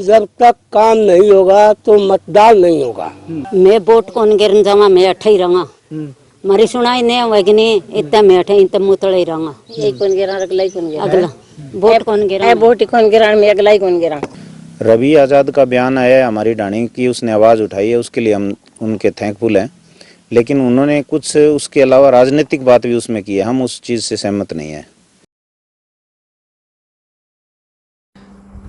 जब तक काम नहीं होगा तो मतदान नहीं होगा। मैं वोट कौन गिरन जावा, मैं अठे ही रहूंगा। मारी सुनाई नहीं होगी इतना मैं अठे इतना मुतले ही रहूंगा। यही कौन गिरा, अगला ही कौन गिरा, अगला वोट कौन गिरा, वोट कौन गिरा, मैं अगला ही कौन गिरा। रवि आज़ाद का बयान आया हमारी ढाणी की, उसने आवाज़ उठाई है, उसके लिए हम उनके थैंकफुल हैं। लेकिन उन्होंने कुछ उसके अलावा राजनीतिक बात भी उसमें की है, हम उस चीज़ से सहमत नहीं है।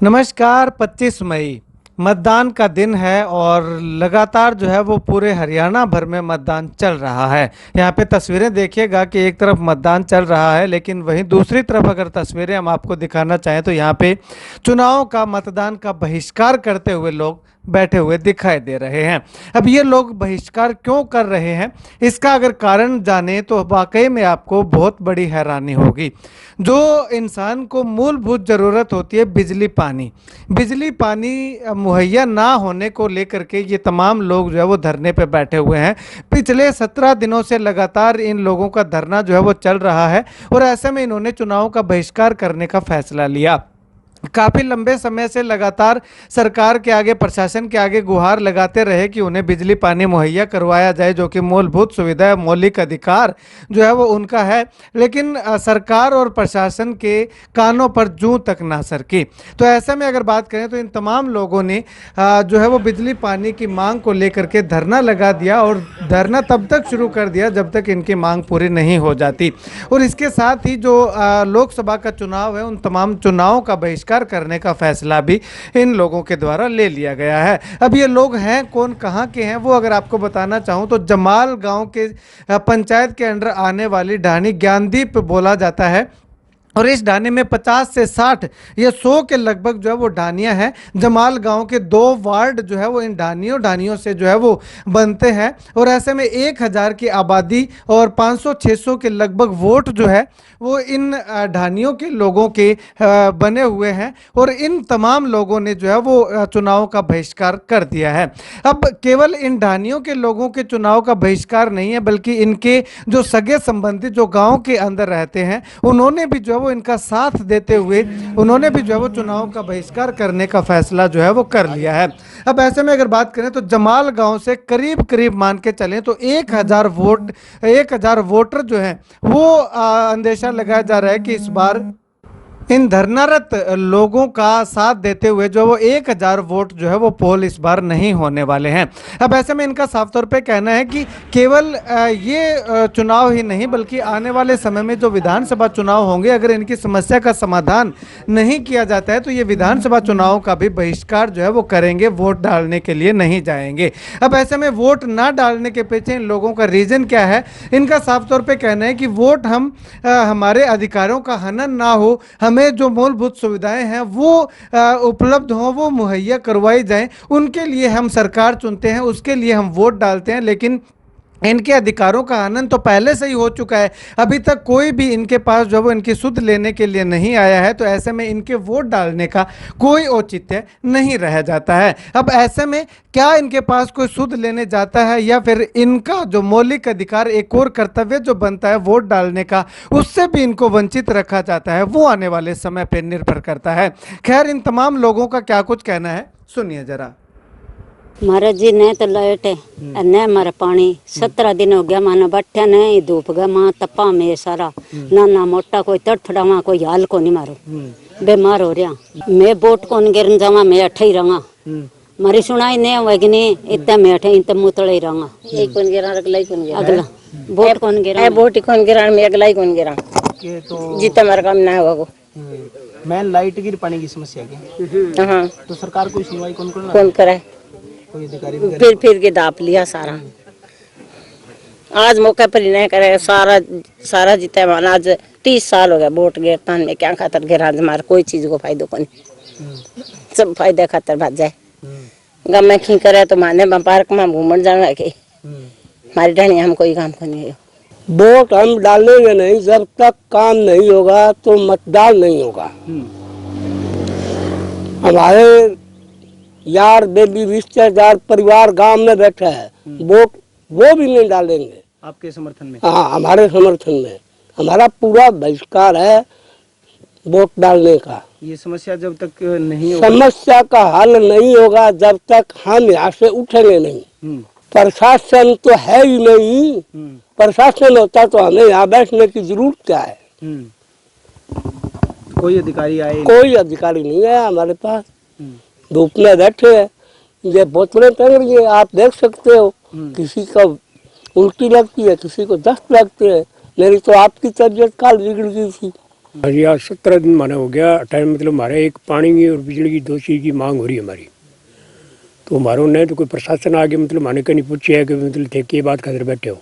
नमस्कार। 25 मई मतदान का दिन है और लगातार जो है वो पूरे हरियाणा भर में मतदान चल रहा है। यहाँ पे तस्वीरें देखिएगा कि एक तरफ मतदान चल रहा है, लेकिन वहीं दूसरी तरफ अगर तस्वीरें हम आपको दिखाना चाहें तो यहाँ पे चुनाव का, मतदान का बहिष्कार करते हुए लोग बैठे हुए दिखाई दे रहे हैं। अब ये लोग बहिष्कार क्यों कर रहे हैं, इसका अगर कारण जाने तो वाकई में आपको बहुत बड़ी हैरानी होगी। जो इंसान को मूलभूत ज़रूरत होती है बिजली पानी मुहैया ना होने को लेकर के ये तमाम लोग जो है वो धरने पे बैठे हुए हैं। पिछले 17 दिनों से लगातार इन लोगों का धरना जो है वो चल रहा है और ऐसे में इन्होंने चुनाव का बहिष्कार करने का फैसला लिया। काफ़ी लंबे समय से लगातार सरकार के आगे, प्रशासन के आगे गुहार लगाते रहे कि उन्हें बिजली पानी मुहैया करवाया जाए, जो कि मूलभूत सुविधा है, मौलिक अधिकार जो है वो उनका है। लेकिन सरकार और प्रशासन के कानों पर जूं तक ना सरकी। तो ऐसे में अगर बात करें तो इन तमाम लोगों ने जो है वो बिजली पानी की मांग को लेकर के धरना लगा दिया और धरना तब तक शुरू कर दिया जब तक इनकी मांग पूरी नहीं हो जाती। और इसके साथ ही जो लोकसभा का चुनाव है, उन तमाम चुनावों का बहिष्कार करने का फैसला भी इन लोगों के द्वारा ले लिया गया है। अब ये लोग हैं कौन, कहां के हैं, वो अगर आपको बताना चाहूं तो जमाल गांव के पंचायत के अंडर आने वाली ढाणी ज्ञानदीप बोला जाता है। और इस ढाणी में 50 से 60 या 100 के लगभग जो है वो ढानियाँ हैं। जमाल गांव के 2 वार्ड जो है वो इन ढानियों से जो है वो बनते हैं। और ऐसे में 1000 की आबादी और 500-600 के लगभग वोट जो है वो इन ढानियों के लोगों के बने हुए हैं। और इन तमाम लोगों ने जो है वो चुनाव का बहिष्कार कर दिया है। अब केवल इन ढानियों के लोगों के चुनाव का बहिष्कार नहीं है, बल्कि इनके जो सगे संबंधी जो गाँव के अंदर रहते हैं, उन्होंने भी जो वो इनका साथ देते हुए उन्होंने भी जो है वो चुनाव का बहिष्कार करने का फैसला जो है वो कर लिया है। अब ऐसे में अगर बात करें तो जमाल गांव से करीब मान के चलें तो 1000 वोटर जो हैं वो अंदेशा लगाया जा रहा है कि इस बार इन धरनारत लोगों का साथ देते हुए जो वो 1000 वोट जो है वो पोल इस बार नहीं होने वाले हैं। अब ऐसे में इनका साफ तौर पे कहना है कि केवल ये चुनाव ही नहीं बल्कि आने वाले समय में जो विधानसभा चुनाव होंगे, अगर इनकी समस्या का समाधान नहीं किया जाता है तो ये विधानसभा चुनाव का भी बहिष्कार जो है वो करेंगे, वोट डालने के लिए नहीं जाएंगे। अब ऐसे में वोट ना डालने के पीछे इन लोगों का रीज़न क्या है, इनका साफ तौर पर कहना है कि वोट हमारे अधिकारों का हनन ना हो, हमें जो मूलभूत सुविधाएं हैं वो उपलब्ध हों, वो मुहैया करवाई जाएं, उनके लिए हम सरकार चुनते हैं, उसके लिए हम वोट डालते हैं। लेकिन इनके अधिकारों का हनन तो पहले से ही हो चुका है, अभी तक कोई भी इनके पास जो वो इनकी सुध लेने के लिए नहीं आया है। तो ऐसे में इनके वोट डालने का कोई औचित्य नहीं रह जाता है। अब ऐसे में क्या इनके पास कोई सुध लेने जाता है या फिर इनका जो मौलिक अधिकार, एक और कर्तव्य जो बनता है वोट डालने का, उससे भी इनको वंचित रखा जाता है, वो आने वाले समय पर निर्भर करता है। खैर, इन तमाम लोगों का क्या कुछ कहना है सुनिए जरा। महाराज जी ने तो लाइट है न मारा पानी 17 दिन हो गया, माना बैठा नहीं धूप गया, मां तपा में सारा ना मोटा कोई तड़फड़ावा, कोई हाल को नहीं मारो, बीमार हो रहा। मैं वोट कौन गिरन जावा, मैं अठे ही रहूंगा। मारी सुनाई नहीं होगी इतना मैं अठे इतना मुतले ही रहूंगा। यही कौन गिरा, अगला ही कौन गिरा, अगला वोट कौन गिरा, वोट कौन गिरा, मैं अगला ही कौन गिरा। जितना हमारा काम ना होगा मैन लाइट गिर पानी की समस्या की। हाँ, तो सरकार कोई सुनवाई कौन करे, कोई अधिकारी फिर के दाप लिया सारा। आज मौके पर ही नहीं करे, सारा जीता है। आज 30 साल हो गया वोट गिरता में, क्या खातर गिरा, हमारा कोई चीज को फायदो को नहीं, सब फायदे खातर भाग जाए। गम में खी करे तो माने पार्क में घूमन जाना के हमारी ढाणी हम कोई काम को नहीं है। वोट हम डालेंगे नहीं, जब तक काम नहीं होगा तो मतदान नहीं होगा। हमारे यार बेबी रिश्तेदार परिवार गांव में बैठे हैं, वोट वो भी नहीं डालेंगे आपके समर्थन में। हाँ, हमारे समर्थन में हमारा पूरा बहिष्कार है वोट डालने का। ये समस्या जब तक नहीं होगी। समस्या का हल नहीं होगा जब तक हम यहाँ से उठेंगे नहीं। प्रशासन तो है ही नहीं, प्रशासन होता तो हमें यहाँ बैठने की जरूरत क्या है। कोई अधिकारी आए? कोई अधिकारी नहीं है हमारे पास। धूप में बैठे हैं, ये बोतलें टंग रही है, आप देख सकते हो। किसी को उल्टी लगती है, किसी को दस्त लगते हैं। मेरी तो आपकी तबीयत कल बिगड़ गई थी। अभी आज 17 दिन माना हो गया टाइम। मतलब हमारे एक पानी की और बिजली की 2 चीज़ की मांग हो रही है हमारी। तो हमारों ने तो कोई प्रशासन आगे मतलब माने कहीं पूछे है कि मतलब थे की बात खातिर बैठे हो।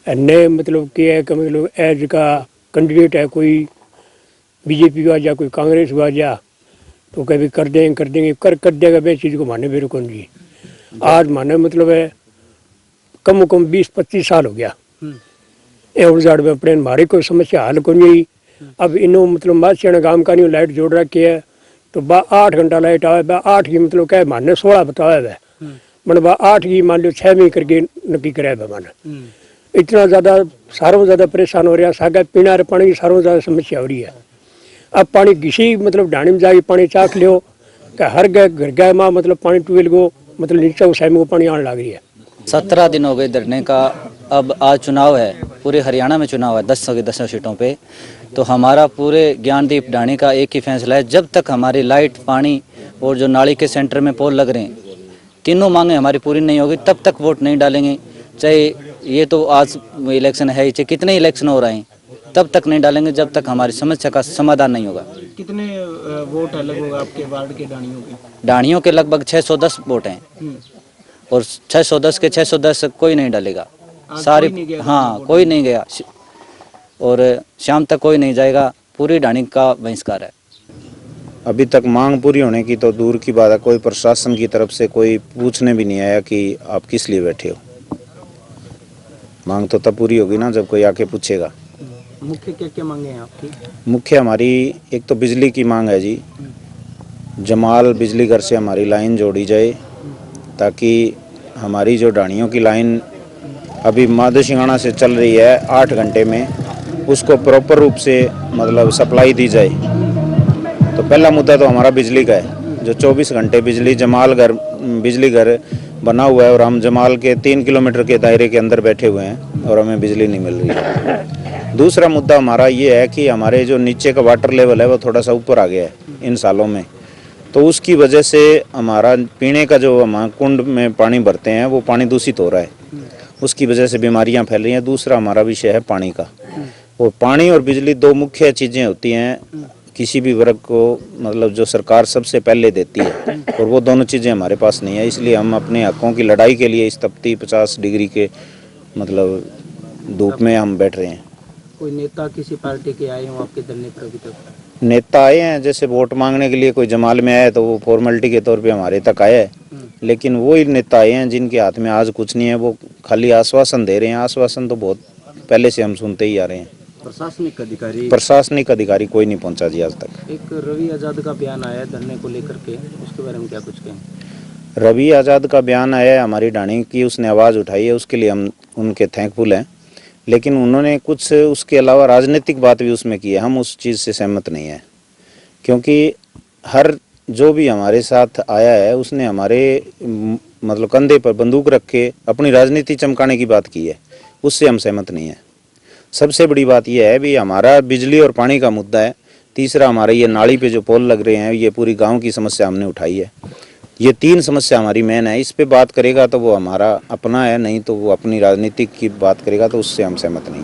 ने मतलब क्या है कि मतलब एज का कैंडिडेट है कोई बीजेपी का या कोई कांग्रेस का या तो कभी कर देंगे कर देगा वे चीज़ को माने मेरे को जी। आज माने मतलब है कम 20-25 साल हो गया एवजाड़ में अपने हमारी कोई समस्या हल को नहीं। अब इन्हों मतलब मासियाना गांव का नहीं लाइट जोड़ रखी है तो 8 घंटा लाइट आवे 8 की मतलब क्या माने 16 बतावे है मन 8 की मान लो 6 में करके नक्की करे माने। इतना ज़्यादा सारों ज़्यादा परेशान हो रहा सागा पीना पानी की सारों ज़्यादा समस्या हो रही है। अब पानी किसी मतलब ढाणी में जाके पानी चाख लियो कि हर घर गए माँ मतलब पानी ट्यूबवेल को मतलब नीचे उस में पानी आने लग रही है। 17 दिन हो गए धरने का। अब आज चुनाव है, पूरे हरियाणा में चुनाव है 10 की 10 सीटों पे। तो हमारा पूरे ज्ञानदीप ढाणी का एक ही फैसला है, जब तक हमारी लाइट पानी और जो नाली के सेंटर में पोल लग रहे हैं तीनों मांगे हमारी पूरी नहीं होगी तब तक वोट नहीं डालेंगे। चाहे ये तो आज इलेक्शन है, चाहे कितने इलेक्शन हो रहे हैं तब तक नहीं डालेंगे जब तक हमारी समस्या का समाधान नहीं होगा। कितने वोट है लगभग आपके वार्ड के डाणियों के? डाणियों के लगभग 610 वोट हैं और 610 के 610 कोई नहीं डालेगा सारी। हाँ कोई नहीं गया और शाम तक कोई नहीं जाएगा। पूरी ढाणी का बहिष्कार है। अभी तक मांग पूरी होने की तो दूर की बात है, कोई प्रशासन की तरफ से कोई पूछने भी नहीं आया कि आप किस लिए बैठे हो। मांग तो तब पूरी होगी ना जब कोई आके पूछेगा। मुख्य क्या क्या मांगे हैं आपकी? मुख्य हमारी एक तो बिजली की मांग है जी। जमाल बिजली घर से हमारी लाइन जोड़ी जाए ताकि हमारी जो ढाणियों की लाइन अभी माधो सिंघाना से चल रही है 8 घंटे में, उसको प्रॉपर रूप से मतलब सप्लाई दी जाए। तो पहला मुद्दा तो हमारा बिजली का है, जो 24 घंटे बिजली जमाल घर बिजली घर बना हुआ है और हम जमाल के 3 किलोमीटर के दायरे के अंदर बैठे हुए हैं और हमें बिजली नहीं मिल रही है। दूसरा मुद्दा हमारा ये है कि हमारे जो नीचे का वाटर लेवल है वो थोड़ा सा ऊपर आ गया है इन सालों में, तो उसकी वजह से हमारा पीने का जो हम कुंड में पानी भरते हैं वो पानी दूषित हो रहा है, उसकी वजह से बीमारियां फैल रही हैं। दूसरा हमारा विषय है पानी का। वो पानी और बिजली 2 मुख्य चीज़ें होती हैं किसी भी वर्ग को, मतलब जो सरकार सबसे पहले देती है, और वो दोनों चीज़ें हमारे पास नहीं है। इसलिए हम अपने हकों की लड़ाई के लिए इस तपती 50 डिग्री के मतलब धूप में हम बैठ रहे हैं। कोई नेता किसी पार्टी के आए हों आपके धरने पर अभी तक? नेता आए हैं, जैसे वोट मांगने के लिए कोई जमाल में आया तो वो फॉर्मेलिटी के तौर पे हमारे तक आया है, लेकिन वो ही नेता आए हैं जिनके हाथ में आज कुछ नहीं है। वो खाली आश्वासन दे रहे हैं। आश्वासन तो बहुत पहले से हम सुनते ही आ रहे हैं। प्रशासनिक अधिकारी कोई नहीं पहुंचा जी आज तक। एक रवि आजाद का बयान आया है धरने को लेकर के, उसके बारे में क्या कुछ कहें? रवि आजाद का बयान आया है, हमारी ढाणी की उसने आवाज़ उठाई है, उसके लिए हम उनके थैंकफुल हैं। लेकिन उन्होंने कुछ उसके अलावा राजनीतिक बात भी उसमें की है, हम उस चीज़ से सहमत नहीं है। क्योंकि हर जो भी हमारे साथ आया है उसने हमारे मतलब कंधे पर बंदूक रख के अपनी राजनीति चमकाने की बात की है, उससे हम सहमत नहीं है। सबसे बड़ी बात यह है भी हमारा बिजली और पानी का मुद्दा है। तीसरा हमारा ये नाली पे जो पोल लग रहे हैं, ये पूरी गांव की समस्या हमने उठाई है। ये 3 समस्या हमारी मेन है। इस पे बात करेगा तो वो हमारा अपना है, नहीं तो वो अपनी राजनीतिक की बात करेगा तो उससे हम सहमत नहीं।